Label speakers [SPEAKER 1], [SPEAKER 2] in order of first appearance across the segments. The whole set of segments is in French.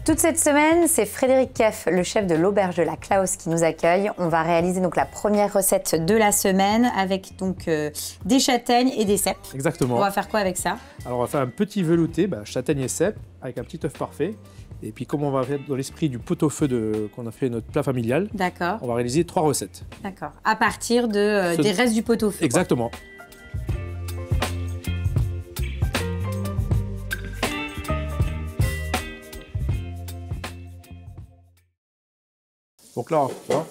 [SPEAKER 1] Toute cette semaine, c'est Frédéric Keff, le chef de l'auberge de la Klaus, qui nous accueille. On va réaliser donc la première recette de la semaine avec donc des châtaignes et des cèpes.
[SPEAKER 2] Exactement.
[SPEAKER 1] On va faire quoi avec ça?
[SPEAKER 2] Alors on va faire un petit velouté, châtaigne et cèpes, avec un petit œuf parfait. Et puis comme on va faire dans l'esprit du pot-au-feu qu'on a fait notre plat familial, on va réaliser 3 recettes.
[SPEAKER 1] D'accord. À partir des restes du pot-au-feu.
[SPEAKER 2] Exactement. Donc là, on va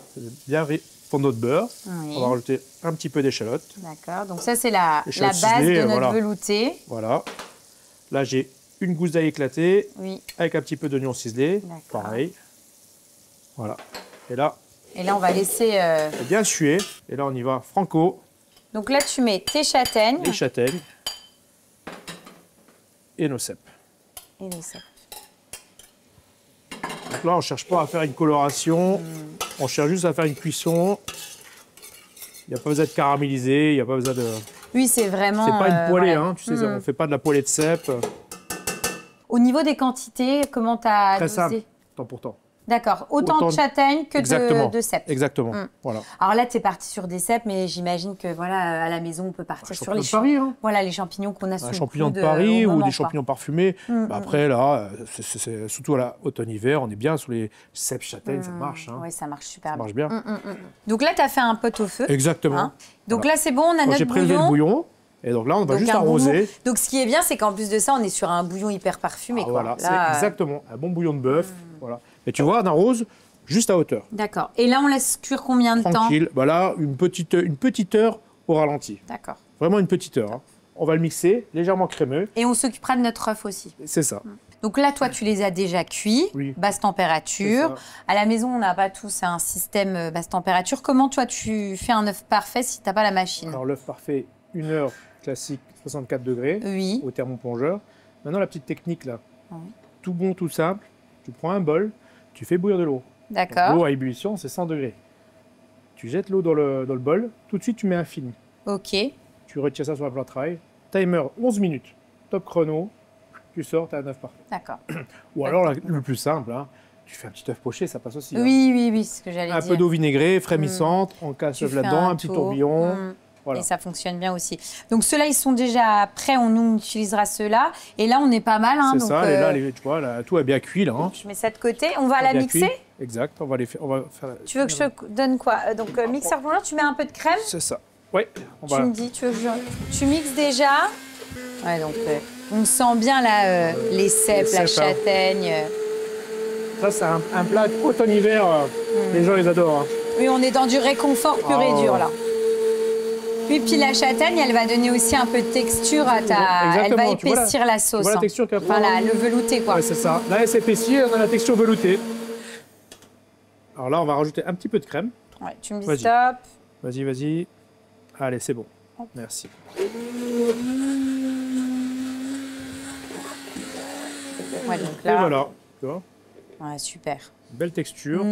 [SPEAKER 2] bien fondre notre beurre. Oui. On va rajouter un petit peu d'échalote.
[SPEAKER 1] D'accord. Donc ça, c'est la base de notre velouté.
[SPEAKER 2] Voilà. Là, j'ai une gousse d'ail éclatée avec un petit peu d'oignon ciselé. Pareil. Voilà. Et là,
[SPEAKER 1] on va laisser...
[SPEAKER 2] bien suer. Et là, on y va franco.
[SPEAKER 1] Donc là, tu mets tes châtaignes.
[SPEAKER 2] Les châtaignes. Et nos cèpes.
[SPEAKER 1] Et nos cèpes.
[SPEAKER 2] Donc là, on ne cherche pas à faire une coloration. On cherche juste à faire une cuisson. Il n'y a pas besoin de caraméliser. Il n'y a pas besoin de...
[SPEAKER 1] Oui, c'est vraiment...
[SPEAKER 2] C'est pas une poêlée, hein. Tu sais, on ne fait pas de la poêlée de cèpes.
[SPEAKER 1] Au niveau des quantités, comment tu as
[SPEAKER 2] Très
[SPEAKER 1] dosé?
[SPEAKER 2] simple, temps pour temps.
[SPEAKER 1] D'accord, autant de châtaignes que de cèpes.
[SPEAKER 2] Exactement, voilà.
[SPEAKER 1] Alors là, tu es parti sur des cèpes, mais j'imagine que voilà, à la maison, on peut partir sur les
[SPEAKER 2] champignons de Paris, hein.
[SPEAKER 1] Voilà, les champignons qu'on a sous le
[SPEAKER 2] champignons de Paris ou des champignons parfumés. Après, là, c'est surtout à l'automne-hiver, on est bien sur les cèpes, châtaignes, ça marche. Hein.
[SPEAKER 1] Oui, ça marche super bien.
[SPEAKER 2] Ça marche bien.
[SPEAKER 1] Donc là, tu as fait un pot au feu.
[SPEAKER 2] Exactement. Hein.
[SPEAKER 1] Donc là, c'est bon, on a notre bouillon.
[SPEAKER 2] J'ai prélevé le bouillon. Et donc là, on va juste arroser.
[SPEAKER 1] Donc ce qui est bien, c'est qu'en plus de ça, on est sur un bouillon hyper parfumé.
[SPEAKER 2] Voilà, c'est exactement un bon bouillon de bœuf. Voilà. Et tu vois, on arrose juste à hauteur.
[SPEAKER 1] D'accord. Et là, on laisse cuire combien de temps?
[SPEAKER 2] Tranquille. Voilà, une petite heure au ralenti.
[SPEAKER 1] D'accord.
[SPEAKER 2] Vraiment une petite heure. Hein. On va le mixer, légèrement crémeux.
[SPEAKER 1] Et on s'occupera de notre œuf aussi.
[SPEAKER 2] C'est ça.
[SPEAKER 1] Donc là, toi, tu les as déjà cuits, basse température. À la maison, on n'a pas tous un système basse température. Comment, toi, tu fais un œuf parfait si tu n'as pas la machine?
[SPEAKER 2] Alors, l'œuf parfait, 1 heure classique, 64 degrés au thermoplongeur. Maintenant, la petite technique, là. Tout bon, tout simple. Tu prends un bol, tu fais bouillir de l'eau.
[SPEAKER 1] D'accord.
[SPEAKER 2] L'eau à ébullition, c'est 100 degrés. Tu jettes l'eau dans le bol. Tout de suite, tu mets un film.
[SPEAKER 1] OK.
[SPEAKER 2] Tu retires ça sur la plate de travail. Timer, 11 minutes. Top chrono. Tu sors, tu as un œuf parfait.
[SPEAKER 1] D'accord.
[SPEAKER 2] Ou alors, le plus simple, hein, tu fais un petit œuf poché, ça passe aussi.
[SPEAKER 1] Oui, c'est ce que j'allais dire.
[SPEAKER 2] Un peu d'eau vinaigrée, frémissante, on casse l'œuf là-dedans, un petit tourbillon. Voilà.
[SPEAKER 1] Et ça fonctionne bien aussi. Donc ceux-là, ils sont déjà prêts, on utilisera ceux-là. Et là, on est pas mal. Hein,
[SPEAKER 2] c'est ça, et là, tu vois, là, tout est bien cuit. Là, hein.
[SPEAKER 1] Je mets ça de côté. On va la mixer cuit.
[SPEAKER 2] Exact, on va faire...
[SPEAKER 1] Tu veux que je te donne quoi? Donc mixeur plongeur, tu mets un peu de crème?
[SPEAKER 2] C'est ça. Oui.
[SPEAKER 1] Tu me dis, tu veux que tu mixes déjà? Ouais, donc on sent bien là, les cèpes, la châtaigne.
[SPEAKER 2] Ça, c'est un plat automne-hiver. Les gens, ils adorent. Hein.
[SPEAKER 1] Oui, on est dans du réconfort pur et dur, là. Oui, puis la châtaigne, elle va donner aussi un peu de texture à ta... Elle va épaissir la sauce.
[SPEAKER 2] Tu vois la texture qu'elle prend.
[SPEAKER 1] Voilà, le velouté, quoi.
[SPEAKER 2] Ouais, c'est ça. Là, elle s'épaissit, on a la texture veloutée. Alors là, on va rajouter un petit peu de crème.
[SPEAKER 1] Ouais, tu me dis stop.
[SPEAKER 2] Vas-y. Allez, c'est bon. Merci.
[SPEAKER 1] Ouais, donc là...
[SPEAKER 2] Et voilà. Tu vois?
[SPEAKER 1] Ouais, super.
[SPEAKER 2] Belle texture.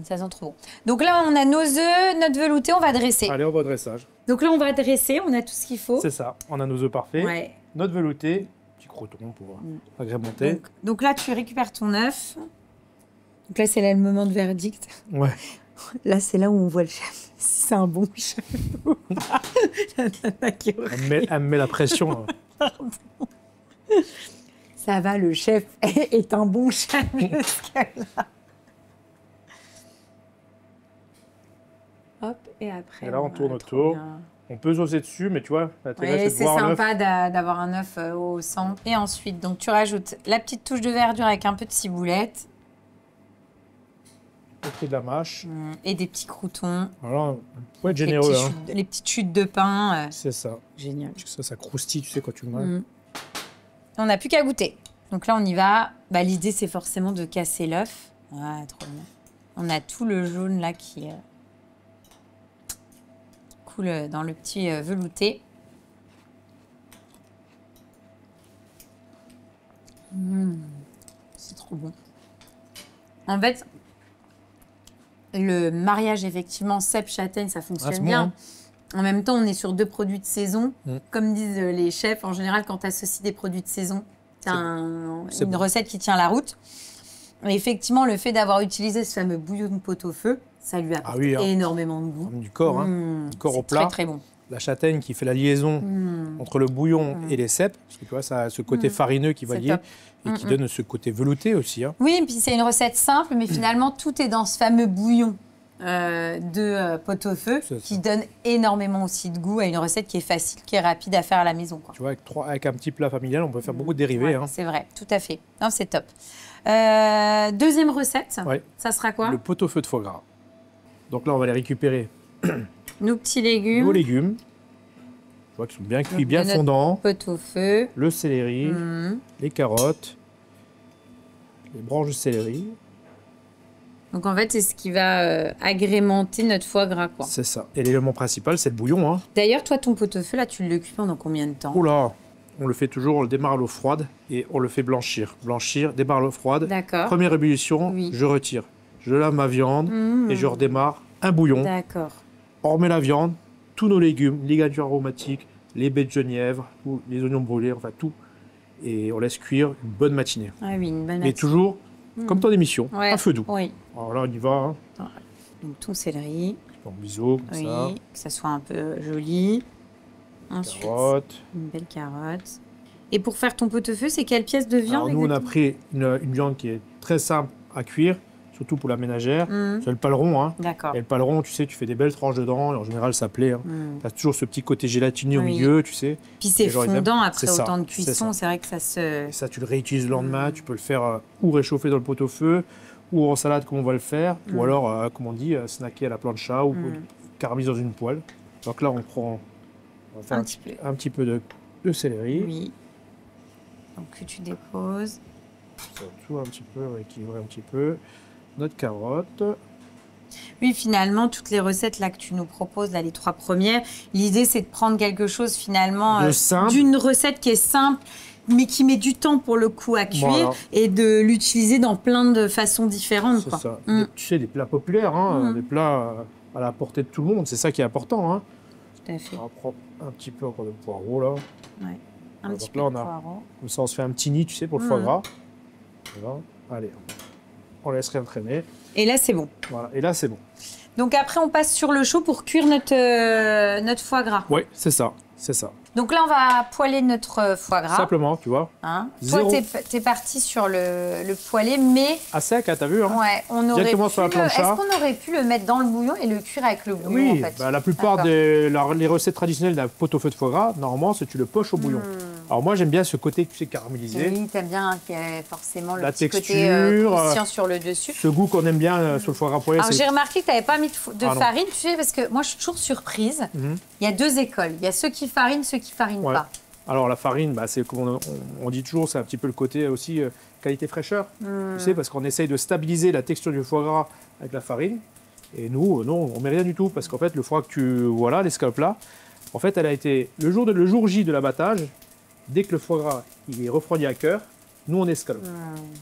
[SPEAKER 1] Ça sent trop bon. Donc là, on a nos œufs, notre velouté, on va dresser.
[SPEAKER 2] Allez, on va au dressage.
[SPEAKER 1] Donc là, on va dresser, on a tout ce qu'il faut.
[SPEAKER 2] C'est ça, on a nos œufs parfaits. Ouais. Notre velouté, petit croûton pour agrémenter.
[SPEAKER 1] Donc là, tu récupères ton œuf. Donc là, c'est là le moment de verdict.
[SPEAKER 2] Ouais.
[SPEAKER 1] Là, c'est là où on voit le chef. Si c'est un bon chef.
[SPEAKER 2] Elle me met la pression.
[SPEAKER 1] Pardon. Ça va, le chef est un bon chef jusqu'à-là. Hop, et après...
[SPEAKER 2] Et là, on tourne autour. On peut saucer dessus, mais tu vois,
[SPEAKER 1] c'est sympa d'avoir un œuf au centre. Et ensuite, donc, tu rajoutes la petite touche de verdure avec un peu de ciboulette.
[SPEAKER 2] Et de la mâche.
[SPEAKER 1] Et des petits croûtons.
[SPEAKER 2] Alors, faut être généreux.
[SPEAKER 1] Les petites chutes de pain.
[SPEAKER 2] C'est ça.
[SPEAKER 1] Génial.
[SPEAKER 2] Ça croustille, tu sais, quand tu manges.
[SPEAKER 1] On n'a plus qu'à goûter. Donc là, on y va. L'idée, c'est forcément de casser l'œuf. Ah, trop bien. On a tout le jaune là qui coule dans le petit velouté. C'est trop bon. En fait, le mariage, effectivement, cèpe-châtaigne, ça fonctionne bien. Bon, hein. En même temps, on est sur 2 produits de saison. Comme disent les chefs, en général, quand tu associes des produits de saison, c'est une recette qui tient la route. effectivement, le fait d'avoir utilisé ce fameux bouillon de pot-au-feu, ça lui apporte énormément de goût.
[SPEAKER 2] Du corps, du corps au plat.
[SPEAKER 1] Très, très bon.
[SPEAKER 2] La châtaigne qui fait la liaison entre le bouillon et les cèpes, parce que tu vois, ça a ce côté farineux qui va lier et qui donne ce côté velouté aussi. Hein.
[SPEAKER 1] Oui, et puis c'est une recette simple, mais finalement, tout est dans ce fameux bouillon de pot-au-feu qui donne énormément aussi de goût à une recette qui est facile, qui est rapide à faire à la maison. Quoi.
[SPEAKER 2] Tu vois, avec un petit plat familial, on peut faire beaucoup de dérivés.
[SPEAKER 1] Ouais, c'est vrai, tout à fait. Non, c'est top. Deuxième recette, ça sera quoi?
[SPEAKER 2] Le pot-au-feu de foie gras. Donc là, on va les récupérer.
[SPEAKER 1] Nos petits légumes.
[SPEAKER 2] Nos légumes. Je vois qu'ils sont bien cuits, bien fondants.
[SPEAKER 1] Pot-au-feu.
[SPEAKER 2] Le céleri, les carottes, les branches de céleri.
[SPEAKER 1] Donc en fait, c'est ce qui va agrémenter notre foie gras, quoi.
[SPEAKER 2] C'est ça. Et l'élément principal, c'est le bouillon. Hein.
[SPEAKER 1] D'ailleurs, toi, ton pot-au-feu, là, tu le cuis pendant combien de temps?
[SPEAKER 2] Oula, on le fait toujours, on le démarre à l'eau froide et on le fait blanchir. Blanchir, démarre à l'eau froide.
[SPEAKER 1] D'accord.
[SPEAKER 2] Première ébullition, je retire. Je lave ma viande et je redémarre un bouillon.
[SPEAKER 1] D'accord.
[SPEAKER 2] On remet la viande, tous nos légumes, les garnitures aromatiques, les baies de genièvre, les oignons brûlés, enfin tout. Et on laisse cuire une bonne matinée.
[SPEAKER 1] Ah oui, une bonne matinée.
[SPEAKER 2] Mais toujours, comme ton émission, à feu doux.
[SPEAKER 1] Oui.
[SPEAKER 2] Alors là, on y va. Hein.
[SPEAKER 1] Donc ton céleri.
[SPEAKER 2] En biseau, comme ça.
[SPEAKER 1] Que ça soit un peu joli. Ensuite,
[SPEAKER 2] carotte.
[SPEAKER 1] Une belle carotte. Et pour faire ton pot-au-feu, c'est quelle pièce de viande?
[SPEAKER 2] Alors nous, on a pris une viande qui est très simple à cuire. Surtout pour la ménagère. C'est le paleron. Hein.
[SPEAKER 1] D'accord.
[SPEAKER 2] Et le paleron, tu sais, tu fais des belles tranches dedans. Et en général, ça plaît. Hein. Tu as toujours ce petit côté gélatineux au milieu, tu sais.
[SPEAKER 1] Puis c'est fondant après autant de cuisson. C'est vrai que ça se...
[SPEAKER 2] Et ça, tu le réutilises le lendemain. Tu peux le faire ou réchauffer dans le pot-au-feu, ou en salade, comme on va le faire. Ou alors, comme on dit, snacker à la plancha ou caraméliser dans une poêle. Donc là, on va faire un petit peu de céleri.
[SPEAKER 1] Oui. Donc que tu déposes.
[SPEAKER 2] Tout un petit peu, équilibrer un petit peu. Notre carotte.
[SPEAKER 1] Oui, finalement, toutes les recettes là que tu nous proposes, là, les 3 premières, l'idée c'est de prendre quelque chose finalement d'une recette qui est simple, mais qui met du temps pour le coup à cuire et de l'utiliser dans plein de façons différentes.
[SPEAKER 2] C'est ça. Tu sais, des plats populaires, hein, des plats à la portée de tout le monde, c'est ça qui est important. Hein.
[SPEAKER 1] Tout à fait.
[SPEAKER 2] On va prendre un petit peu encore de poireau là.
[SPEAKER 1] Ouais. Un petit peu de poireau.
[SPEAKER 2] Comme ça, on se fait un petit nid, tu sais, pour le foie gras. Voilà. Allez. On laisse rien traîner.
[SPEAKER 1] Et là, c'est bon.
[SPEAKER 2] Voilà, et là, c'est bon. Donc
[SPEAKER 1] après, on passe sur le chaud pour cuire notre foie gras.
[SPEAKER 2] Oui, c'est ça, c'est ça.
[SPEAKER 1] Donc là, on va poêler notre foie gras.
[SPEAKER 2] Simplement, tu vois.
[SPEAKER 1] Hein, toi, t'es parti sur le poêler, mais...
[SPEAKER 2] À sec, hein, t'as vu, hein.
[SPEAKER 1] Ouais, on aurait pu est-ce qu'on aurait pu le mettre dans le bouillon et le cuire avec le bouillon, en fait?
[SPEAKER 2] Bah, la plupart des recettes traditionnelles d'un pot-au-feu de foie gras, normalement, c'est tu le poches au bouillon. Alors moi, j'aime bien ce côté, tu sais, caramélisé.
[SPEAKER 1] Oui, t'aimes bien qu'il y ait forcément le
[SPEAKER 2] la
[SPEAKER 1] petit
[SPEAKER 2] texture,
[SPEAKER 1] côté croustillant sur le dessus.
[SPEAKER 2] Ce goût qu'on aime bien sur le foie gras poêlé.
[SPEAKER 1] Alors j'ai remarqué que t'avais pas mis de farine, tu sais, parce que moi, je suis toujours surprise. Il y a 2 écoles. Il y a ceux qui farinent, ceux qui farinent pas.
[SPEAKER 2] Alors la farine, bah, c'est comme on dit toujours, c'est un petit peu le côté aussi qualité fraîcheur. Tu sais, parce qu'on essaye de stabiliser la texture du foie gras avec la farine. Et nous, non, on met rien du tout, parce qu'en fait, le foie que tu vois là, l'escalope là, en fait, elle a été le jour J de l'abattage. Dès que le foie gras il est refroidi à cœur, nous on escalope.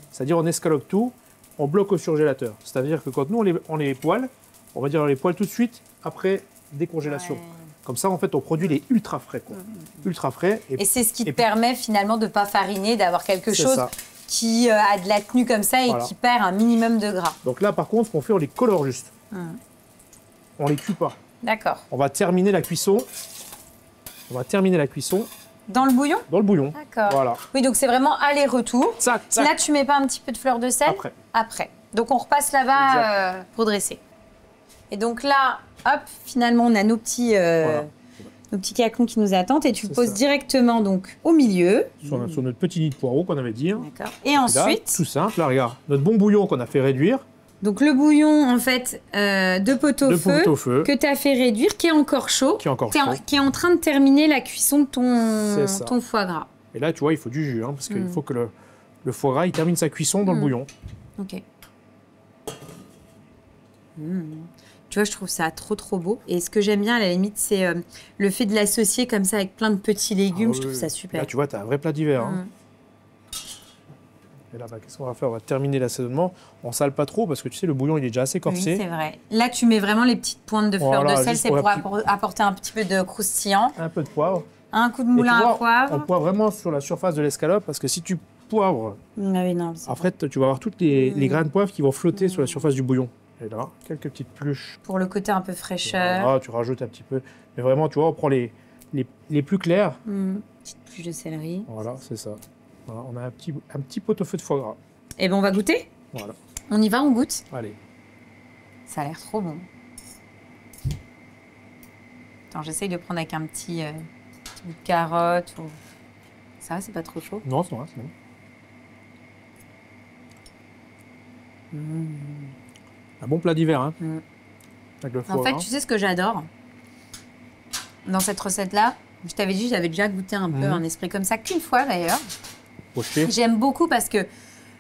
[SPEAKER 2] C'est-à-dire on escalope tout, on bloque au surgélateur. C'est-à-dire que quand nous on les poêle, on va dire on les poêle tout de suite après décongélation. Comme ça, en fait, ton produit il est ultra frais. Quoi. Ultra frais.
[SPEAKER 1] Et c'est ce qui te permet finalement de ne pas fariner, d'avoir quelque chose qui a de la tenue comme ça et qui perd un minimum de gras.
[SPEAKER 2] Donc là, par contre, ce qu'on fait, on les colore juste. On les cuit pas.
[SPEAKER 1] D'accord.
[SPEAKER 2] On va terminer la cuisson.
[SPEAKER 1] Dans le bouillon?
[SPEAKER 2] Dans le bouillon.
[SPEAKER 1] D'accord.
[SPEAKER 2] Voilà.
[SPEAKER 1] Oui, donc c'est vraiment aller-retour. Là, tu mets pas un petit peu de fleur de sel? Après. Donc on repasse là-bas pour dresser. Et donc là, hop, finalement, on a nos petits cacons qui nous attendent et tu le poses directement donc au milieu.
[SPEAKER 2] Sur notre petit nid de poireau qu'on avait dit.
[SPEAKER 1] D'accord. Et ensuite,
[SPEAKER 2] là, tout simple, là, regarde, notre bon bouillon qu'on a fait réduire.
[SPEAKER 1] Donc le bouillon en fait de pot-au-feu que tu as fait réduire, qui est encore chaud, qui est en train de terminer la cuisson de ton foie gras.
[SPEAKER 2] Et là, tu vois, il faut du jus, hein, parce qu'il faut que le foie gras il termine sa cuisson dans le bouillon.
[SPEAKER 1] Ok. Tu vois, je trouve ça trop beau. Et ce que j'aime bien, à la limite, c'est le fait de l'associer comme ça avec plein de petits légumes. Je trouve ça super.
[SPEAKER 2] Là, tu vois, tu as un vrai plat d'hiver. Hein. Et là, qu'est-ce qu'on va faire? On va terminer l'assaisonnement. On sale pas trop parce que tu sais, le bouillon, il est déjà assez corsé.
[SPEAKER 1] Oui, c'est vrai. Là, tu mets vraiment les petites pointes de fleur de sel. C'est pour apporter un petit peu de croustillant.
[SPEAKER 2] Un peu de poivre.
[SPEAKER 1] Un coup de moulin à poivre.
[SPEAKER 2] On poivre vraiment sur la surface de l'escalope parce que si tu poivre.
[SPEAKER 1] Ah oui, non.
[SPEAKER 2] Après, tu vas avoir toutes les grains de poivre qui vont flotter sur la surface du bouillon. Et là, quelques petites pluches.
[SPEAKER 1] Pour le côté un peu fraîcheur.
[SPEAKER 2] Voilà, tu rajoutes un petit peu. Mais vraiment, tu vois, on prend les plus clairs.
[SPEAKER 1] Petite pluche de céleri.
[SPEAKER 2] Voilà, c'est ça. Voilà, on a un petit pot-au-feu de foie gras.
[SPEAKER 1] Et ben on va goûter.
[SPEAKER 2] Voilà.
[SPEAKER 1] On y va, on goûte.
[SPEAKER 2] Allez.
[SPEAKER 1] Ça a l'air trop bon. Attends, j'essaye de prendre avec un petit bout de carotte. Ou... Ça va, c'est pas trop chaud?
[SPEAKER 2] Non, c'est bon. Un bon plat d'hiver, hein. Avec le foie
[SPEAKER 1] en fait,
[SPEAKER 2] gras.
[SPEAKER 1] tu sais ce que j'adore dans cette recette-là? Je t'avais dit, j'avais déjà goûté un peu un esprit comme ça, qu'une fois d'ailleurs. J'aime beaucoup parce que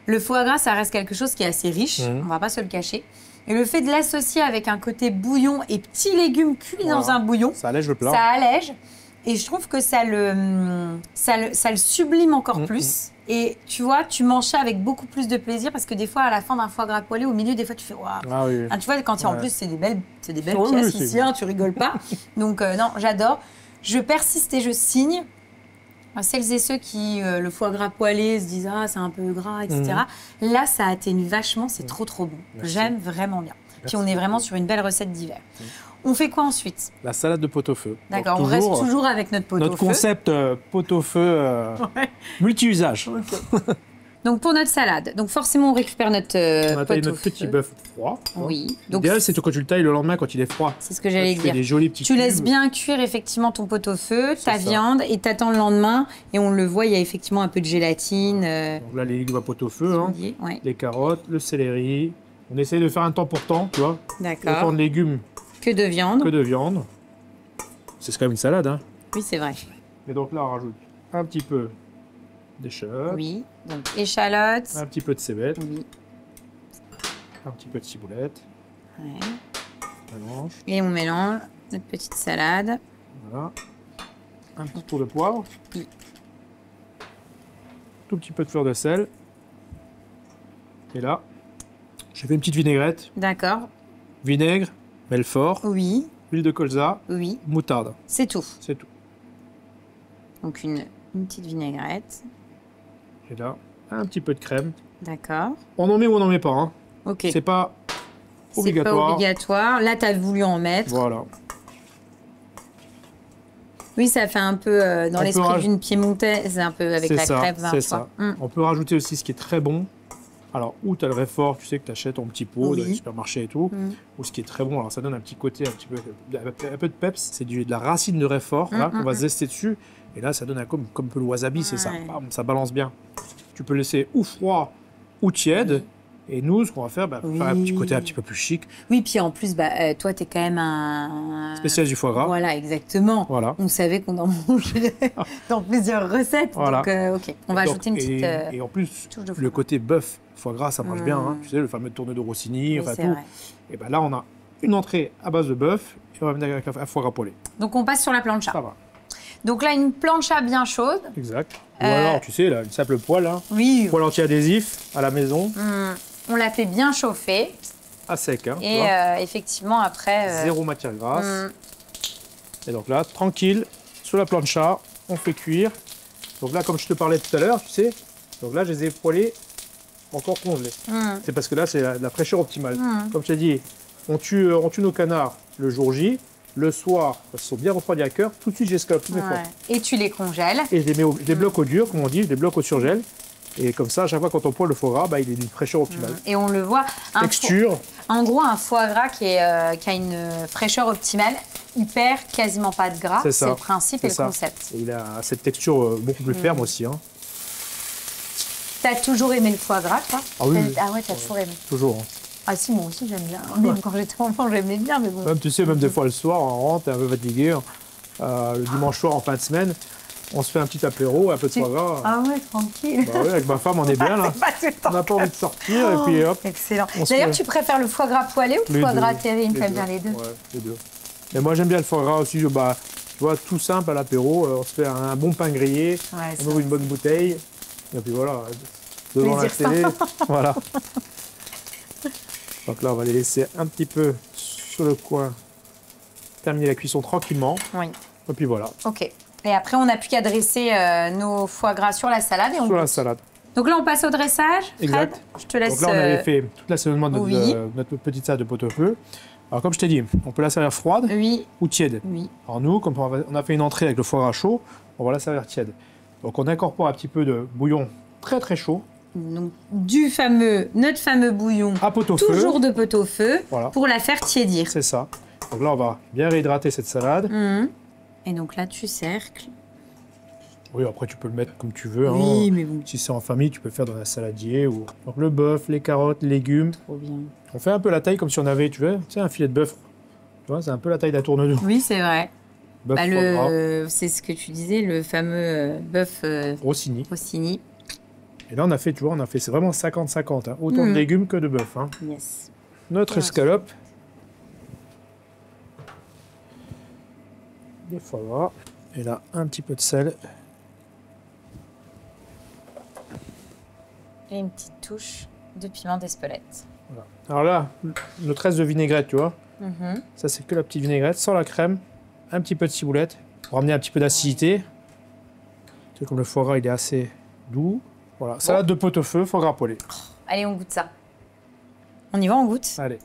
[SPEAKER 1] le foie gras, ça reste quelque chose qui est assez riche, on va pas se le cacher. Et le fait de l'associer avec un côté bouillon et petits légumes cuits dans un bouillon,
[SPEAKER 2] ça allège le plat.
[SPEAKER 1] Ça allège. Et je trouve que ça le sublime encore plus. Et tu vois, tu manges ça avec beaucoup plus de plaisir parce que des fois, à la fin d'un foie gras poêlé, au milieu, des fois, tu fais waouh.
[SPEAKER 2] Ah oui.
[SPEAKER 1] Tu vois, quand en plus, c'est des belles pièces ici, hein, tu rigoles pas. Donc, non, j'adore. Je persiste et je signe. Celles et ceux qui, le foie gras poêlé, se disent ah, c'est un peu gras, etc. Là, ça atténue vachement, c'est trop bon. J'aime vraiment bien. Puis on est vraiment sur une belle recette d'hiver. On fait quoi ensuite?
[SPEAKER 2] La salade de pot-au-feu.
[SPEAKER 1] D'accord, on reste toujours avec notre pot-au-feu.
[SPEAKER 2] Notre concept pot-au-feu multi-usage.
[SPEAKER 1] Okay. Donc pour notre salade, donc forcément on récupère notre
[SPEAKER 2] on a taillé notre petit bœuf froid.
[SPEAKER 1] Oui.
[SPEAKER 2] L'idéal c'est que tu le tailles le lendemain quand il est froid.
[SPEAKER 1] C'est ce que j'allais dire.
[SPEAKER 2] Tu fais des jolis petits
[SPEAKER 1] Tu laisses
[SPEAKER 2] cubes.
[SPEAKER 1] bien cuire effectivement ton pot-au-feu, ta viande, et t'attends le lendemain. Et on le voit, il y a effectivement un peu de gélatine.
[SPEAKER 2] Donc là les légumes à pot-au-feu, les carottes, le céleri. On essaye de faire un temps pour temps, tu vois.
[SPEAKER 1] D'accord.
[SPEAKER 2] Autant de légumes
[SPEAKER 1] que de viande.
[SPEAKER 2] C'est quand même une salade, hein.
[SPEAKER 1] Oui, c'est vrai.
[SPEAKER 2] Et donc là, on rajoute un petit peu d'échalotes.
[SPEAKER 1] Oui, donc échalotes.
[SPEAKER 2] Un petit peu de cébettes.
[SPEAKER 1] Oui.
[SPEAKER 2] Un petit peu de ciboulette.
[SPEAKER 1] Ouais.
[SPEAKER 2] On mélange.
[SPEAKER 1] Et on mélange notre petite salade.
[SPEAKER 2] Voilà. Un petit tour de poivre.
[SPEAKER 1] Oui.
[SPEAKER 2] Tout petit peu de fleur de sel. Et là, j'ai fait une petite vinaigrette.
[SPEAKER 1] D'accord.
[SPEAKER 2] Vinaigre, Belfort.
[SPEAKER 1] Oui.
[SPEAKER 2] Huile de colza.
[SPEAKER 1] Oui.
[SPEAKER 2] Moutarde.
[SPEAKER 1] C'est tout.
[SPEAKER 2] C'est tout.
[SPEAKER 1] Donc une petite vinaigrette.
[SPEAKER 2] Et là, un petit peu de crème.
[SPEAKER 1] D'accord.
[SPEAKER 2] On en met ou on n'en met pas. Hein.
[SPEAKER 1] Ok.
[SPEAKER 2] C'est pas obligatoire.
[SPEAKER 1] C'est pas obligatoire. Là, tu as voulu en mettre.
[SPEAKER 2] Voilà.
[SPEAKER 1] Oui, ça fait un peu dans l'esprit d'une piémontaise, un peu avec la crème.
[SPEAKER 2] C'est ça. On peut rajouter aussi ce qui est très bon. Alors, ou tu as le Réfort, tu sais que tu achètes en petit pot dans les supermarchés et tout. Ou ce qui est très bon, alors ça donne un petit côté, un peu de peps. C'est de la racine de Réfort, là, qu'on va zester dessus. Et là, ça donne comme un peu le wasabi, c'est ça. Bam, ça balance bien. Tu peux laisser ou froid ou tiède. Et nous, ce qu'on va faire, faire un petit côté un petit peu plus chic.
[SPEAKER 1] Oui, puis en plus, toi, tu es quand même un...
[SPEAKER 2] spécialiste du foie gras.
[SPEAKER 1] Voilà, exactement.
[SPEAKER 2] Voilà.
[SPEAKER 1] On savait qu'on en mangerait dans plusieurs recettes.
[SPEAKER 2] Voilà.
[SPEAKER 1] Donc, ok, on va ajouter une petite
[SPEAKER 2] et en plus, le côté bœuf, foie gras, ça marche bien. Hein. Tu sais, le fameux tourné de Rossini, enfin tout. Vrai. Et bien là, on a une entrée à base de bœuf et on va venir avec un foie gras poêlé.
[SPEAKER 1] Donc, on passe sur la plancha.
[SPEAKER 2] Ça va.
[SPEAKER 1] Donc là, une plancha bien chaude.
[SPEAKER 2] Exact. Ou alors, tu sais, là, une simple poêle. Hein.
[SPEAKER 1] Oui.
[SPEAKER 2] Poêle anti-adhésif à la maison.
[SPEAKER 1] On la fait bien chauffer.
[SPEAKER 2] À sec, hein.
[SPEAKER 1] Et effectivement, après...
[SPEAKER 2] Zéro matière grasse. Et donc là, tranquille, sur la plancha, on fait cuire. Donc là, comme je te parlais tout à l'heure, tu sais, donc là, je les ai poêlés encore congelés. C'est parce que là, c'est la fraîcheur optimale. Comme je t'ai dit, on tue nos canards le jour J. Le soir, parce qu'ils sont bien refroidis à cœur, tout de suite, j'escalope tous mes foies.
[SPEAKER 1] Et tu les congèles.
[SPEAKER 2] Et je les bloque au dur, comme on dit, je les bloque au surgel. Et comme ça, à chaque fois quand on poêle le foie gras, il est d'une fraîcheur optimale.
[SPEAKER 1] Et on le voit.
[SPEAKER 2] Texture.
[SPEAKER 1] En gros, un foie gras qui a une fraîcheur optimale, il perd quasiment pas de gras. C'est le principe et le concept.
[SPEAKER 2] Et il a cette texture beaucoup plus ferme aussi. Hein.
[SPEAKER 1] T'as toujours aimé le foie gras, toi?
[SPEAKER 2] Ah oui.
[SPEAKER 1] Ah ouais, t'as toujours aimé.
[SPEAKER 2] Toujours. Hein.
[SPEAKER 1] Ah si, moi aussi j'aime bien. Même quand j'étais enfant, j'aimais bien, mais bon.
[SPEAKER 2] Même, tu sais, même des fois le soir, on rentre, t'es un peu fatigué. Le dimanche soir, en fin de semaine, on se fait un petit apéro, un peu de foie gras.
[SPEAKER 1] Ah ouais, tranquille.
[SPEAKER 2] Bah ouais, avec ma femme, on est bien là. On n'a pas envie de sortir et puis hop.
[SPEAKER 1] Excellent. D'ailleurs, tu préfères le foie gras poêlé ou le foie gras terrine? T'aimes bien les deux?
[SPEAKER 2] Ouais, les deux. Mais moi, j'aime bien le foie gras aussi. Tu vois, tout simple à l'apéro. On se fait un bon pain grillé, on ouvre une bonne bouteille. Et puis voilà, devant la télé. Voilà. Donc là, on va les laisser un petit peu sur le coin, terminer la cuisson tranquillement.
[SPEAKER 1] Oui.
[SPEAKER 2] Et puis voilà.
[SPEAKER 1] Ok. Et après, on n'a plus qu'à dresser nos foie gras sur la salade. Et
[SPEAKER 2] sur la salade.
[SPEAKER 1] Donc là, on passe au dressage. Fred,
[SPEAKER 2] exact.
[SPEAKER 1] Je te laisse.
[SPEAKER 2] Donc là, on avait fait toute l'assaisonnement de notre petite salade de pot-au-feu. Alors, comme je t'ai dit, on peut la servir froide ou tiède.
[SPEAKER 1] Oui.
[SPEAKER 2] Alors, nous, comme on a fait une entrée avec le foie gras chaud, on va la servir tiède. Donc, on incorpore un petit peu de bouillon très très chaud.
[SPEAKER 1] Donc, notre fameux bouillon,
[SPEAKER 2] à pot-au-feu.
[SPEAKER 1] Toujours de pot-au-feu,
[SPEAKER 2] voilà.
[SPEAKER 1] Pour la faire tiédir.
[SPEAKER 2] C'est ça. Donc là, on va bien réhydrater cette salade.
[SPEAKER 1] Et donc là, tu cercles.
[SPEAKER 2] Oui, après, tu peux le mettre comme tu veux.
[SPEAKER 1] Oui, mais bon.
[SPEAKER 2] Si c'est en famille, tu peux faire dans un saladier. Ou... Donc, le bœuf, les carottes, les légumes.
[SPEAKER 1] Trop bien.
[SPEAKER 2] On fait un peu la taille comme si on avait, tu vois, un filet de bœuf. Tu vois, c'est un peu la taille d'un tournedos.
[SPEAKER 1] Oui, c'est vrai.
[SPEAKER 2] Bœuf
[SPEAKER 1] c'est ce que tu disais, le fameux bœuf Rossini.
[SPEAKER 2] Et là, on a fait, tu vois, c'est vraiment 50-50. Hein. Autant de légumes que de bœuf. Hein.
[SPEAKER 1] Yes.
[SPEAKER 2] Notre escalope. Des foie gras. Et là, un petit peu de sel.
[SPEAKER 1] Et une petite touche de piment d'Espelette.
[SPEAKER 2] Voilà. Alors là, notre reste de vinaigrette, tu vois. Ça, c'est que la petite vinaigrette, sans la crème. Un petit peu de ciboulette pour ramener un petit peu d'acidité. Tu sais, comme le foie gras, il est assez doux. Voilà, salade de pot-au-feu, foie gras poêlé.
[SPEAKER 1] Allez, on goûte ça. On y va, on goûte.
[SPEAKER 2] Allez.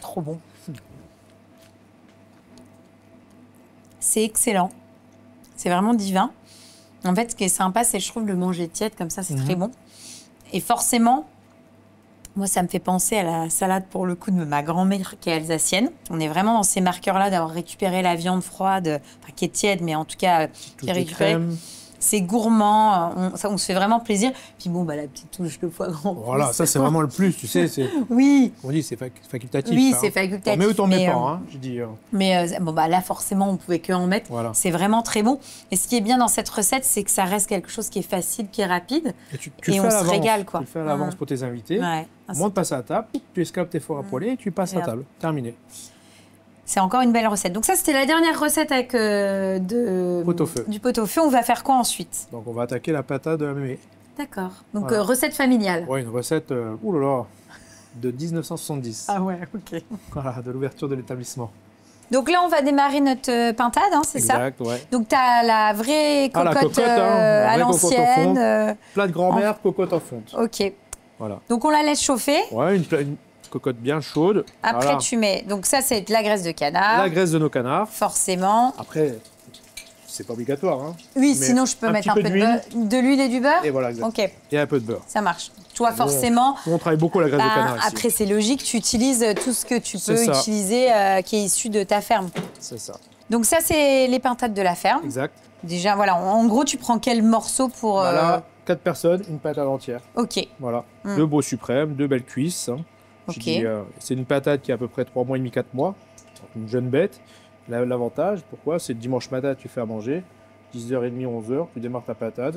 [SPEAKER 1] Trop bon. C'est excellent. C'est vraiment divin. En fait, ce qui est sympa, c'est, je trouve, de le manger tiède comme ça, c'est très bon. Et forcément, moi, ça me fait penser à la salade, pour le coup, de ma grand-mère qui est alsacienne. On est vraiment dans ces marqueurs-là d'avoir récupéré la viande froide, enfin, qui est tiède, mais en tout cas, qui est récupérée. C'est gourmand, on se fait vraiment plaisir. Puis bon, la petite touche de foie gras.
[SPEAKER 2] Voilà, ça c'est vraiment le plus, tu sais.
[SPEAKER 1] Oui.
[SPEAKER 2] On dit c'est facultatif.
[SPEAKER 1] Oui, c'est facultatif.
[SPEAKER 2] Mais autant met pas, hein, je dis.
[SPEAKER 1] Mais là, forcément, on pouvait que en mettre.
[SPEAKER 2] Voilà.
[SPEAKER 1] C'est vraiment très bon. Et ce qui est bien dans cette recette, c'est que ça reste quelque chose qui est facile, qui est rapide. Et on se régale, quoi.
[SPEAKER 2] Tu le fais à l'avance pour tes invités.
[SPEAKER 1] Ouais.
[SPEAKER 2] Monte passer à la table, tu escalopes tes foie gras poêlés et tu passes à table. Terminé.
[SPEAKER 1] C'est encore une belle recette. Donc ça, c'était la dernière recette avec du pot-au-feu. On va faire quoi ensuite?
[SPEAKER 2] Donc on va attaquer la patate de la mémé.
[SPEAKER 1] D'accord. Donc recette familiale.
[SPEAKER 2] Oui, une recette, de 1970.
[SPEAKER 1] Ah ouais, ok.
[SPEAKER 2] Voilà, de l'ouverture de l'établissement.
[SPEAKER 1] Donc là, on va démarrer notre pintade, hein, c'est ça?
[SPEAKER 2] Exact, ouais.
[SPEAKER 1] Donc tu as la vraie cocotte, à l'ancienne.
[SPEAKER 2] Plat de grand-mère, cocotte en fonte.
[SPEAKER 1] Ok.
[SPEAKER 2] Voilà.
[SPEAKER 1] Donc on la laisse chauffer.
[SPEAKER 2] Ouais, une cocotte bien chaude.
[SPEAKER 1] Après, tu mets... Donc ça, c'est de la graisse de canard.
[SPEAKER 2] La graisse de nos canards.
[SPEAKER 1] Forcément.
[SPEAKER 2] Après, c'est pas obligatoire. Hein.
[SPEAKER 1] Oui, sinon je peux mettre un peu de l'huile et du beurre.
[SPEAKER 2] Et voilà, exactement.
[SPEAKER 1] Ok.
[SPEAKER 2] Et un peu de beurre.
[SPEAKER 1] Ça marche. Toi, forcément...
[SPEAKER 2] On travaille beaucoup la graisse de canard ici.
[SPEAKER 1] Après, c'est logique, tu utilises tout ce que tu peux utiliser qui est issu de ta ferme.
[SPEAKER 2] C'est ça.
[SPEAKER 1] Donc ça, c'est les pintades de la ferme.
[SPEAKER 2] Exact.
[SPEAKER 1] Déjà, voilà. En gros, tu prends quel morceau pour...
[SPEAKER 2] Voilà, 4 personnes, une patate entière.
[SPEAKER 1] Ok.
[SPEAKER 2] Voilà. 2 beaux suprêmes, 2 belles cuisses. Hein.
[SPEAKER 1] Okay.
[SPEAKER 2] C'est une patate qui a à peu près 3 mois et demi, 4 mois. Une jeune bête. L'avantage, pourquoi? C'est dimanche matin, tu fais à manger. 10h30, 11h, tu démarres ta patate.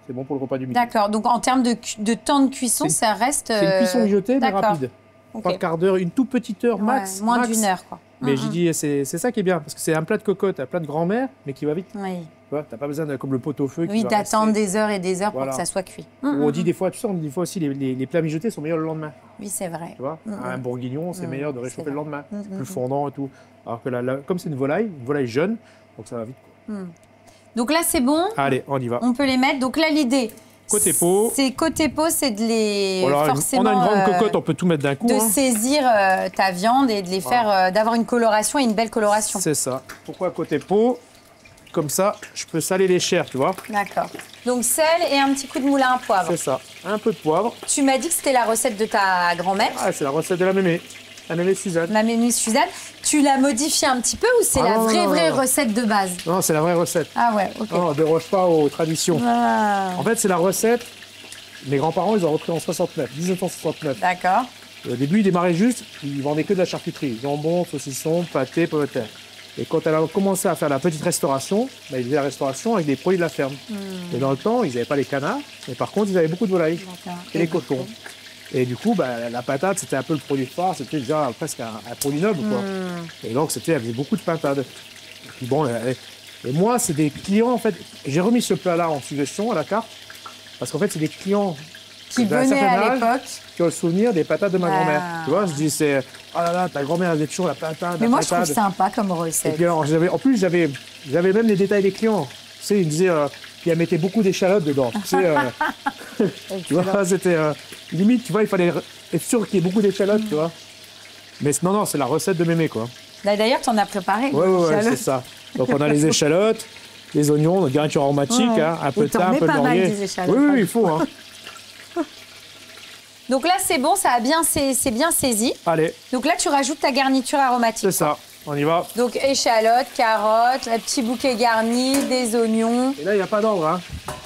[SPEAKER 2] C'est bon pour le repas du midi.
[SPEAKER 1] D'accord. Donc, en termes de temps de cuisson, ça reste...
[SPEAKER 2] C'est une cuisson mijotée, mais rapide.
[SPEAKER 1] Okay.
[SPEAKER 2] Pas de quart d'heure, une toute petite heure max.
[SPEAKER 1] Moins d'une heure, quoi.
[SPEAKER 2] Mais j'ai dit, c'est ça qui est bien. Parce que c'est un plat de cocotte, un plat de grand-mère, mais qui va vite.
[SPEAKER 1] Oui.
[SPEAKER 2] Tu vois, t'as pas besoin de, comme le pot-au-feu.
[SPEAKER 1] Oui, d'attendre des heures et des heures pour que ça soit cuit.
[SPEAKER 2] On dit des fois, tu sais, on dit des fois aussi, les plats mijotés sont meilleurs le lendemain.
[SPEAKER 1] Oui, c'est vrai.
[SPEAKER 2] Tu vois, un bourguignon, c'est meilleur de réchauffer le lendemain. Plus fondant et tout. Alors que là, comme c'est une volaille jeune, donc ça va vite.
[SPEAKER 1] Donc là, c'est bon.
[SPEAKER 2] Allez, on y va.
[SPEAKER 1] On peut les mettre. Donc là, l'idée...
[SPEAKER 2] Côté pot.
[SPEAKER 1] C'est côté pot, c'est de les...
[SPEAKER 2] Alors,
[SPEAKER 1] forcément,
[SPEAKER 2] on a une grande cocotte, on peut tout mettre d'un coup.
[SPEAKER 1] De saisir ta viande et de les faire... d'avoir une coloration et une belle coloration.
[SPEAKER 2] C'est ça. Pourquoi côté pot? Comme ça, je peux saler les chairs, tu vois.
[SPEAKER 1] D'accord. Donc sel et un petit coup de moulin à poivre.
[SPEAKER 2] C'est ça. Un peu de poivre.
[SPEAKER 1] Tu m'as dit que c'était la recette de ta grand-mère.
[SPEAKER 2] Ah, c'est la recette de la mémé. La mémé Suzanne.
[SPEAKER 1] La mémé Suzanne. Tu l'as modifiée un petit peu ou c'est la vraie recette de base?
[SPEAKER 2] Non, c'est la vraie recette.
[SPEAKER 1] Ah ouais, ok.
[SPEAKER 2] Non, on ne déroge pas aux traditions.
[SPEAKER 1] Ah.
[SPEAKER 2] En fait, c'est la recette. Mes grands-parents, ils ont repris en 1969.
[SPEAKER 1] D'accord.
[SPEAKER 2] Au début, ils démarraient juste, ils vendaient que de la charcuterie. Jambon, saucisson, pâté, pommes de terre. Et quand elle a commencé à faire la petite restauration, ils faisaient la restauration avec des produits de la ferme. Et dans le temps, ils n'avaient pas les canards, mais par contre, ils avaient beaucoup de volailles et les cochons. Et du coup, la patate, c'était un peu le produit phare, c'était déjà presque un produit noble, quoi. Et donc, elle faisait beaucoup de pintades. Et puis bon, et moi, c'est des clients, en fait, j'ai remis ce plat-là en suggestion à la carte, parce qu'en fait, c'est des clients
[SPEAKER 1] Qui venaient à l'époque.
[SPEAKER 2] Qui ont le souvenir des patates de ma grand-mère. Tu vois, je dis, c'est... Oh là là, ta grand-mère avait toujours la patate.
[SPEAKER 1] Mais moi, je trouve sympa comme recette.
[SPEAKER 2] Et puis alors, en plus, j'avais même les détails des clients. Tu sais, ils me disaient... puis elle mettait beaucoup d'échalotes dedans. Tu sais, tu vois, c'était... limite, tu vois, il fallait être sûr qu'il y ait beaucoup d'échalotes, tu vois. Mais non, c'est la recette de mémé, quoi.
[SPEAKER 1] D'ailleurs, tu en as préparé.
[SPEAKER 2] Ouais, c'est ça. Donc, on a les échalotes, les oignons, notre garniture aromatique, hein, un peu de thym, un peu de laurier. Oui, il faut. Hein.
[SPEAKER 1] Donc là, c'est bon, c'est bien saisi.
[SPEAKER 2] Allez.
[SPEAKER 1] Donc là, tu rajoutes ta garniture aromatique.
[SPEAKER 2] C'est ça, on y va.
[SPEAKER 1] Donc échalotes, carottes, un petit bouquet garni, des oignons.
[SPEAKER 2] Et là, il n'y a pas d'ordre. Hein.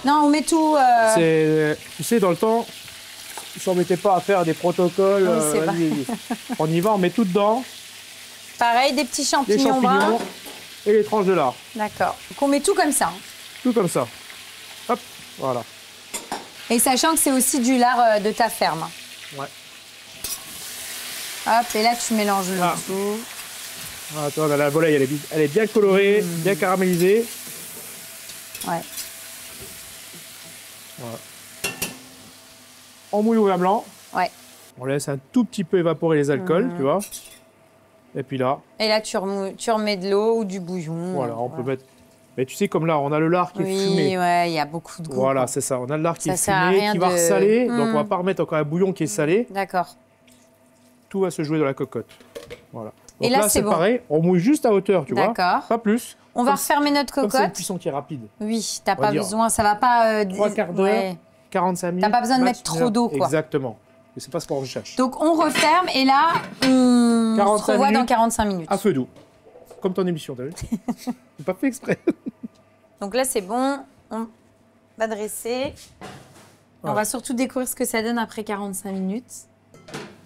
[SPEAKER 1] Non, on met tout...
[SPEAKER 2] Tu sais, dans le temps, ils ne s'en mettaient pas à faire des protocoles. On y va, on met tout dedans.
[SPEAKER 1] Pareil, des petits champignons bruns.
[SPEAKER 2] Et les tranches de lard.
[SPEAKER 1] D'accord. Donc on met tout comme ça.
[SPEAKER 2] Tout comme ça. Hop, voilà.
[SPEAKER 1] Et sachant que c'est aussi du lard de ta ferme.
[SPEAKER 2] Ouais.
[SPEAKER 1] Hop, et là tu mélanges le tout.
[SPEAKER 2] Ah, attends, la volaille, elle est bien colorée, bien caramélisée.
[SPEAKER 1] Ouais.
[SPEAKER 2] Voilà. On mouille au vin blanc.
[SPEAKER 1] Ouais.
[SPEAKER 2] On laisse un tout petit peu évaporer les alcools, tu vois. Et puis là...
[SPEAKER 1] Et là, tu remets de l'eau ou du bouillon.
[SPEAKER 2] Voilà, on peut mettre... Mais tu sais, comme là, on a le lard qui est fumé.
[SPEAKER 1] Oui, ouais, il y a beaucoup de goût.
[SPEAKER 2] Voilà, c'est ça. On a le lard qui est fumé, qui va ressaler. Donc, on va pas remettre encore un bouillon qui est salé.
[SPEAKER 1] D'accord.
[SPEAKER 2] Tout va se jouer dans la cocotte. Voilà. Donc
[SPEAKER 1] et là, c'est bon.
[SPEAKER 2] pareil. On mouille juste à hauteur, tu vois.
[SPEAKER 1] D'accord.
[SPEAKER 2] Pas plus.
[SPEAKER 1] On va refermer notre cocotte.
[SPEAKER 2] C'est une cuisson qui est rapide.
[SPEAKER 1] Oui, t'as pas besoin. Ça va pas...
[SPEAKER 2] 3 quarts d'heure, 45 minutes.
[SPEAKER 1] T'as pas besoin de mettre trop d'eau, quoi.
[SPEAKER 2] Exactement. Et c'est pas ce qu'on recherche.
[SPEAKER 1] Donc, on referme et là, on se revoit dans 45 minutes.
[SPEAKER 2] À feu doux. Comme ton émission, t'as vu? J'ai pas fait exprès.
[SPEAKER 1] Donc là, c'est bon. On va dresser. Voilà. On va surtout découvrir ce que ça donne après 45 minutes.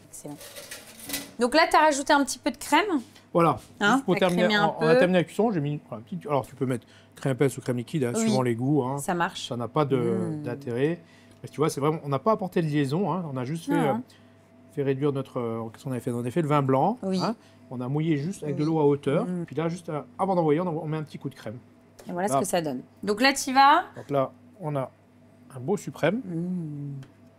[SPEAKER 1] Excellent. Donc là, tu as rajouté un petit peu de crème.
[SPEAKER 2] Voilà.
[SPEAKER 1] Hein,
[SPEAKER 2] juste pour terminer, on a terminé la cuisson. J'ai mis un petit... Alors, tu peux mettre crème épaisse ou crème liquide, hein, suivant les goûts. Hein.
[SPEAKER 1] Ça marche.
[SPEAKER 2] Ça n'a pas d'intérêt. Tu vois, c'est vraiment... On n'a pas apporté de liaison. Hein. On a juste fait réduire notre... Qu'est-ce qu'on avait fait? On avait fait le vin blanc.
[SPEAKER 1] Oui.
[SPEAKER 2] Hein. On a mouillé juste avec de l'eau à hauteur. Puis là, juste avant d'envoyer, on met un petit coup de crème.
[SPEAKER 1] Et voilà ce que ça donne. Donc là, tu vas.
[SPEAKER 2] Donc là, on a un beau suprême.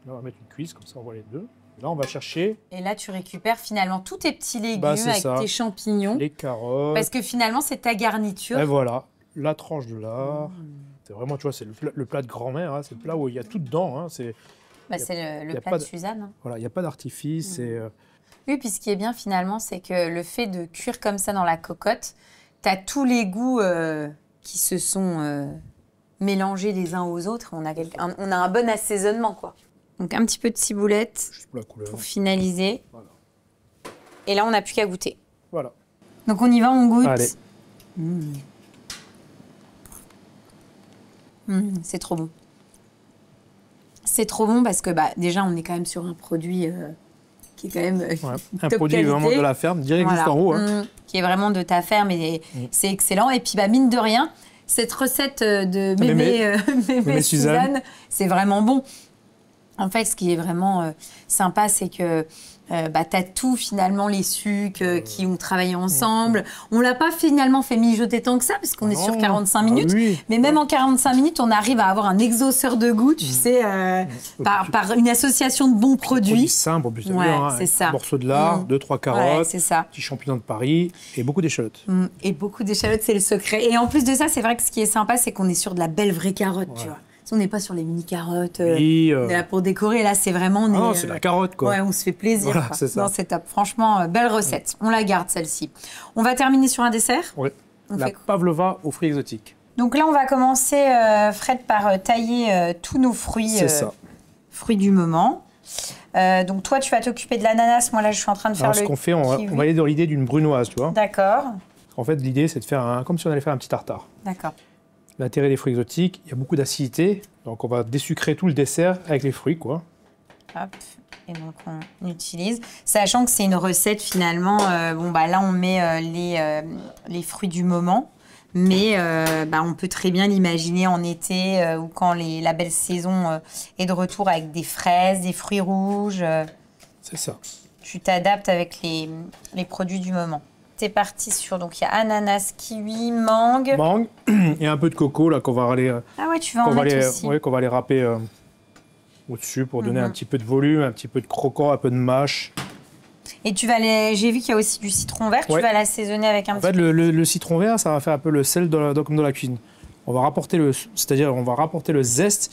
[SPEAKER 2] Là, on va mettre une cuisse, comme ça, on voit les deux. Et là, on va chercher...
[SPEAKER 1] Et là, tu récupères finalement tous tes petits légumes avec tes champignons.
[SPEAKER 2] Les carottes.
[SPEAKER 1] Parce que finalement, c'est ta garniture.
[SPEAKER 2] Et voilà, la tranche de lard. C'est vraiment, tu vois, c'est le plat de grand-mère. Hein. C'est le plat où il y a tout dedans. Hein. C'est
[SPEAKER 1] le plat de Suzanne. Hein.
[SPEAKER 2] Voilà, il n'y a pas d'artifice.
[SPEAKER 1] Oui, puis ce qui est bien finalement, c'est que le fait de cuire comme ça dans la cocotte, tu as tous les goûts qui se sont mélangés les uns aux autres. On a un bon assaisonnement, quoi. Donc un petit peu de ciboulette pour finaliser. Voilà. Et là, on n'a plus qu'à goûter.
[SPEAKER 2] Voilà.
[SPEAKER 1] Donc on y va, on goûte.
[SPEAKER 2] Allez.
[SPEAKER 1] C'est trop bon. C'est trop bon parce que déjà, on est quand même sur un produit qui est quand même
[SPEAKER 2] un produit qualité. Vraiment de la ferme, direct juste en haut. Hein.
[SPEAKER 1] Qui est vraiment de ta ferme et c'est excellent. Et puis, mine de rien, cette recette de mémé Suzanne, c'est vraiment bon. En fait, ce qui est vraiment sympa, c'est que tu as tout, finalement, les sucres qui ont travaillé ensemble. On ne l'a pas finalement fait mijoter tant que ça, parce qu'on est sur 45 minutes. Mais même en 45 minutes, on arrive à avoir un exhausteur de goût, tu sais, par une association de bons produits.
[SPEAKER 2] Simple, en plus,
[SPEAKER 1] c'est ça.
[SPEAKER 2] Un morceau de lard, 2-3 carottes, petits champignons de Paris et beaucoup d'échalotes.
[SPEAKER 1] Et beaucoup d'échalotes, c'est le secret. Et en plus de ça, c'est vrai que ce qui est sympa, c'est qu'on est sur de la belle vraie carotte, tu vois. On n'est pas sur les mini carottes là pour décorer. Là, c'est vraiment...
[SPEAKER 2] Non, c'est la carotte, quoi.
[SPEAKER 1] Ouais, on se fait plaisir.
[SPEAKER 2] Voilà, c'est ça.
[SPEAKER 1] Non, c'est top. Franchement, belle recette. On la garde, celle-ci. On va terminer sur un dessert.
[SPEAKER 2] Oui. La pavlova aux fruits exotiques.
[SPEAKER 1] Donc là, on va commencer, Fred, par tailler tous nos fruits. Fruits du moment. Donc toi, tu vas t'occuper de l'ananas. Moi, là, je suis en train de faire
[SPEAKER 2] ce qu'on fait, on va aller dans l'idée d'une brunoise, tu vois.
[SPEAKER 1] D'accord.
[SPEAKER 2] En fait, l'idée, c'est de faire comme si on allait faire un petit tartare.
[SPEAKER 1] D'accord.
[SPEAKER 2] L'intérêt des fruits exotiques, il y a beaucoup d'acidité, donc on va désucrer tout le dessert avec les fruits, quoi.
[SPEAKER 1] Hop, et donc on utilise, sachant que c'est une recette finalement. Là on met les fruits du moment, mais on peut très bien l'imaginer en été ou quand la belle saison est de retour avec des fraises, des fruits rouges.
[SPEAKER 2] C'est ça.
[SPEAKER 1] Tu t'adaptes avec les produits du moment. C'est parti sur, donc il y a ananas, kiwi, mangue.
[SPEAKER 2] Mangue et un peu de coco là qu'on va aller.
[SPEAKER 1] Ah ouais, tu vas en mettre aussi.
[SPEAKER 2] Oui, qu'on va aller râper au-dessus pour donner un petit peu de volume, un petit peu de croquant, un peu de mâche.
[SPEAKER 1] Et tu vas j'ai vu qu'il y a aussi du citron vert, tu vas l'assaisonner avec un petit
[SPEAKER 2] peu. Le citron vert, ça va faire un peu le sel comme dans la cuisine. On va rapporter le zeste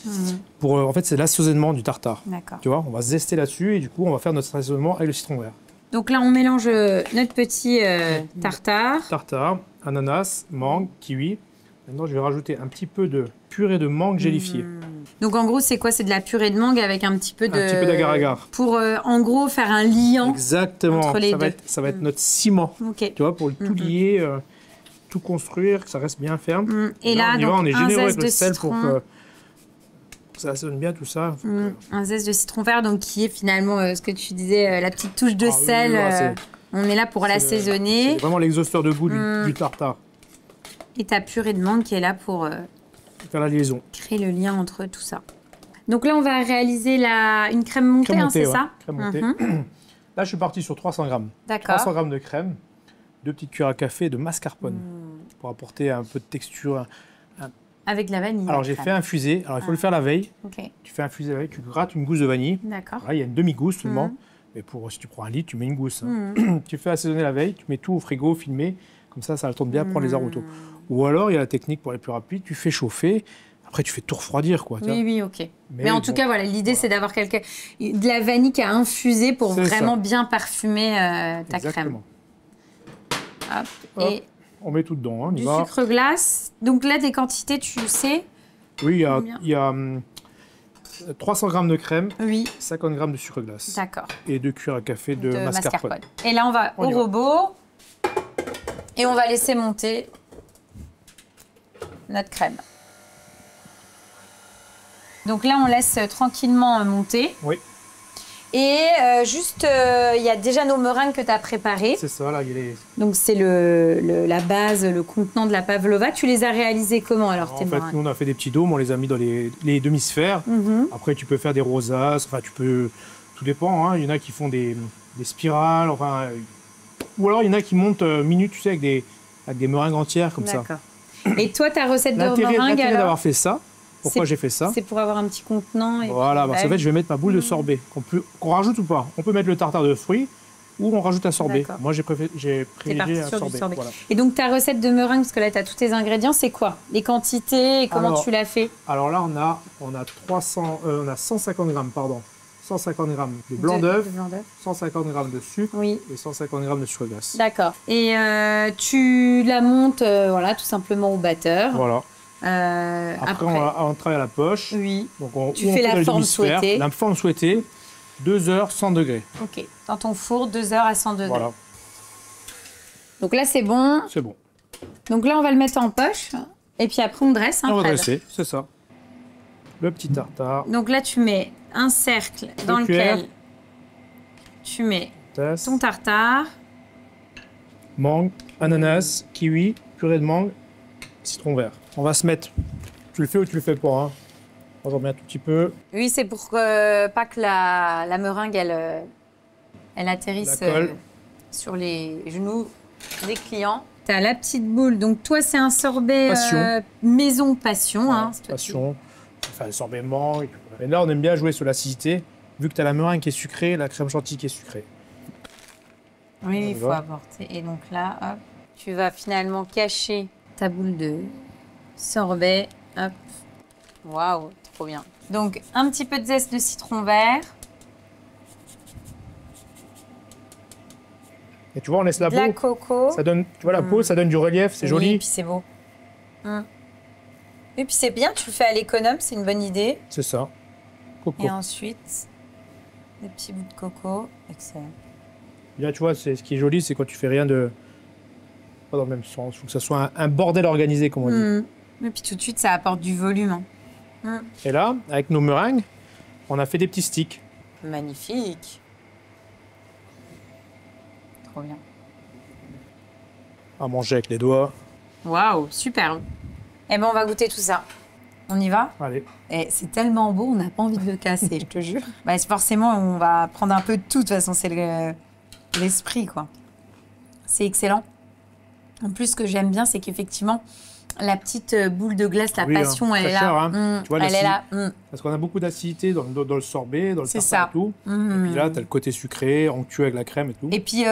[SPEAKER 2] pour en fait c'est l'assaisonnement du tartare.
[SPEAKER 1] D'accord.
[SPEAKER 2] Tu vois, on va zester là-dessus et du coup on va faire notre assaisonnement avec le citron vert.
[SPEAKER 1] Donc là on mélange notre petit tartare.
[SPEAKER 2] Tartare, ananas, mangue, kiwi. Maintenant je vais rajouter un petit peu de purée de mangue gélifiée.
[SPEAKER 1] Donc en gros c'est quoi? C'est de la purée de mangue avec un petit peu
[SPEAKER 2] d'agar-agar.
[SPEAKER 1] Pour en gros faire un liant.
[SPEAKER 2] Exactement. Entre les deux. Ça va être notre ciment.
[SPEAKER 1] Okay.
[SPEAKER 2] Tu vois, pour tout lier. Tout construire, que ça reste bien ferme.
[SPEAKER 1] Et là,
[SPEAKER 2] on est généreux avec le sel pour que ça sonne bien tout ça.
[SPEAKER 1] Un zeste de citron vert, donc qui est finalement ce que tu disais, la petite touche de sel. On est là pour l'assaisonner.
[SPEAKER 2] C'est vraiment l'exhausteur de goût du tartare.
[SPEAKER 1] Et ta purée de mangue qui est là pour
[SPEAKER 2] faire la liaison.
[SPEAKER 1] Créer le lien entre tout ça. Donc là, on va réaliser une crème montée, c'est ça?
[SPEAKER 2] Crème montée. Là, je suis parti sur 300 grammes.
[SPEAKER 1] D'accord.
[SPEAKER 2] 300 grammes de crème. 2 petites cuillères à café de mascarpone pour apporter un peu de texture.
[SPEAKER 1] Avec de la vanille.
[SPEAKER 2] Alors j'ai fait infuser. Alors il faut le faire la veille.
[SPEAKER 1] Okay.
[SPEAKER 2] Tu fais infuser la veille, tu grattes une gousse de vanille.
[SPEAKER 1] D'accord.
[SPEAKER 2] Il y a une demi-gousse seulement. Mais si tu prends un litre, tu mets une gousse. Tu fais assaisonner la veille, tu mets tout au frigo, filmé. Comme ça le temps de bien prendre les arômes. Ou alors il y a la technique pour les plus rapides. Tu fais chauffer. Après, tu fais tout refroidir, quoi.
[SPEAKER 1] Oui, ok. Mais en tout cas, voilà, l'idée, c'est d'avoir de la vanille qui a infusé pour vraiment bien parfumer ta crème. Hop. Et
[SPEAKER 2] on met tout dedans. Hein,
[SPEAKER 1] du sucre glace. Donc là, des quantités, tu sais?
[SPEAKER 2] Oui, il y a 300 grammes de crème, 50 grammes de sucre glace.
[SPEAKER 1] D'accord.
[SPEAKER 2] Et 2 cuillères à café de mascarpone.
[SPEAKER 1] Et là, on va au robot et on va laisser monter notre crème. Donc là, on laisse tranquillement monter.
[SPEAKER 2] Oui.
[SPEAKER 1] Et juste, il y a déjà nos meringues que tu as préparées.
[SPEAKER 2] C'est ça, là, il est...
[SPEAKER 1] Donc c'est la base, le contenant de la pavlova. Tu les as réalisés comment alors tes meringues?
[SPEAKER 2] Nous on a fait des petits dômes, on les a mis dans les demi-sphères. Après tu peux faire des rosaces, enfin tu peux... Tout dépend, hein. Il y en a qui font des spirales, enfin... Ou alors il y en a qui montent minutes, tu sais, avec des meringues entières comme ça.
[SPEAKER 1] D'accord. Et toi, ta recette de meringue alors?
[SPEAKER 2] L'intérêt d'avoir fait ça, pourquoi j'ai fait ça?
[SPEAKER 1] C'est pour avoir un petit contenant.
[SPEAKER 2] Voilà, parce qu'en fait, je vais mettre ma boule de sorbet. Qu'on rajoute ou pas. On peut mettre le tartare de fruits ou on rajoute un sorbet. Moi, j'ai privilégié un sorbet. Voilà.
[SPEAKER 1] Et donc, ta recette de meringue, parce que là, tu as tous tes ingrédients, c'est quoi? Les quantités et comment tu l'as fait?
[SPEAKER 2] Alors là, on a 150 grammes, pardon. 150 grammes de blanc d'œuf, 150 grammes de sucre et 150 grammes de sucre glace.
[SPEAKER 1] D'accord. Et tu la montes voilà, tout simplement au batteur.
[SPEAKER 2] Voilà. Après, on travaille à la poche.
[SPEAKER 1] Oui.
[SPEAKER 2] Donc
[SPEAKER 1] tu fais la forme souhaitée.
[SPEAKER 2] La forme souhaitée, 2 heures, 100 degrés.
[SPEAKER 1] Ok. Dans ton four, 2 heures à 100 degrés.
[SPEAKER 2] Voilà.
[SPEAKER 1] Donc là, c'est bon.
[SPEAKER 2] C'est bon.
[SPEAKER 1] Donc là, on va le mettre en poche. Et puis après, on dresse.
[SPEAKER 2] On va dresser, c'est ça. Le petit tartare.
[SPEAKER 1] Donc là, tu mets un cercle dans lequel tu mets ton tartare.
[SPEAKER 2] Mangue, ananas, kiwi, purée de mangue, citron vert. On va se mettre... Tu le fais ou tu le fais pas, hein. On remet un tout petit peu.
[SPEAKER 1] Oui, c'est pour pas que la meringue, elle atterrisse sur les genoux des clients. Tu as la petite boule. Donc toi, c'est un sorbet maison passion.
[SPEAKER 2] Voilà,
[SPEAKER 1] hein,
[SPEAKER 2] passion. Enfin, le sorbet mangue. Et là, on aime bien jouer sur l'acidité. Vu que tu as la meringue qui est sucrée, la crème chantilly qui est sucrée.
[SPEAKER 1] Oui, il faut apporter. Et donc là, hop, tu vas finalement cacher ta boule de sorbet. Hop. Waouh, trop bien. Donc, un petit peu de zeste de citron vert.
[SPEAKER 2] Et tu vois, on laisse la peau.
[SPEAKER 1] La coco.
[SPEAKER 2] Ça donne, tu vois, la peau, ça donne du relief, c'est joli.
[SPEAKER 1] Et puis c'est beau. Et puis c'est bien, tu le fais à l'économe, c'est une bonne idée.
[SPEAKER 2] C'est ça. Coco.
[SPEAKER 1] Et ensuite, des petits bouts de coco. Excellent.
[SPEAKER 2] Là, tu vois, ce qui est joli, c'est quand tu fais rien de... Pas dans le même sens. Il faut que ça soit un bordel organisé, comme on dit.
[SPEAKER 1] Et puis tout de suite, ça apporte du volume.
[SPEAKER 2] Et là, avec nos meringues, on a fait des petits sticks.
[SPEAKER 1] Magnifique. Trop bien.
[SPEAKER 2] À manger avec les doigts.
[SPEAKER 1] Waouh, super. Eh ben, on va goûter tout ça. On y va?
[SPEAKER 2] Allez.
[SPEAKER 1] Et c'est tellement beau, on n'a pas envie de le casser, je te jure. Bah, forcément, on va prendre un peu de tout. De toute façon, c'est l'esprit, quoi. C'est excellent. En plus, ce que j'aime bien, c'est qu'effectivement, La petite boule de glace, la
[SPEAKER 2] oui,
[SPEAKER 1] passion, elle est là.
[SPEAKER 2] Hein. Tu vois,
[SPEAKER 1] elle est là.
[SPEAKER 2] Parce qu'on a beaucoup d'acidité dans le sorbet, dans le tartare et tout. Et puis là, tu as le côté sucré, onctueux avec la crème et tout.
[SPEAKER 1] Et puis,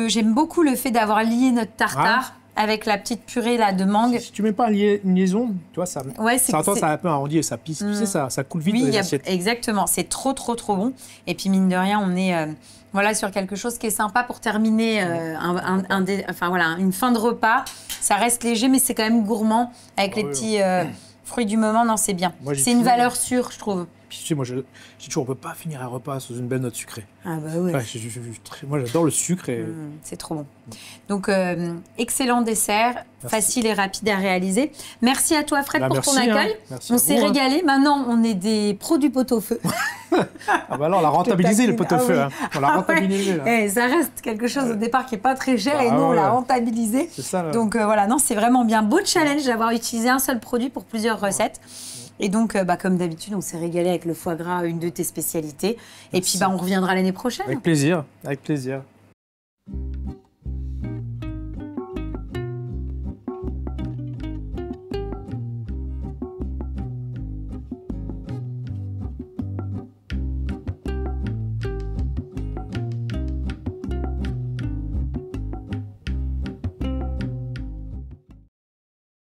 [SPEAKER 1] j'aime beaucoup le fait d'avoir lié notre tartare avec la petite purée là, de mangue.
[SPEAKER 2] Si tu mets pas une liaison, tu vois, ça a tendance à un peu arrondi et ça pisse. Tu sais, ça coule vite dans les assiettes.
[SPEAKER 1] Exactement. C'est trop bon. Et puis, mine de rien, on est voilà, sur quelque chose qui est sympa pour terminer une fin de repas. Ça reste léger, mais c'est quand même gourmand avec les petits fruits du moment. Non, c'est bien. C'est une valeur sûre, je trouve.
[SPEAKER 2] Puis, tu sais, moi, je dis toujours, on ne peut pas finir un repas sous une belle note sucrée.
[SPEAKER 1] Ah bah ouais.
[SPEAKER 2] Moi, j'adore le sucre.
[SPEAKER 1] C'est trop bon. Donc, excellent dessert, facile et rapide à réaliser. Merci à toi, Fred, pour ton accueil. On s'est régalé. Maintenant, on est des pros du pot-au-feu.
[SPEAKER 2] Ah bah là, on l'a rentabilisé, le pot-au-feu. On l'a rentabilisé. Là.
[SPEAKER 1] Ça reste quelque chose au départ qui n'est pas très cher et nous, on l'a rentabilisé.
[SPEAKER 2] C'est ça. Là.
[SPEAKER 1] Donc, voilà, non, c'est vraiment bien. Beau challenge d'avoir utilisé un seul produit pour plusieurs recettes. Et donc, comme d'habitude, on s'est régalé avec le foie gras, une de tes spécialités. Merci. Et puis, on reviendra l'année prochaine.
[SPEAKER 2] Avec plaisir, avec plaisir.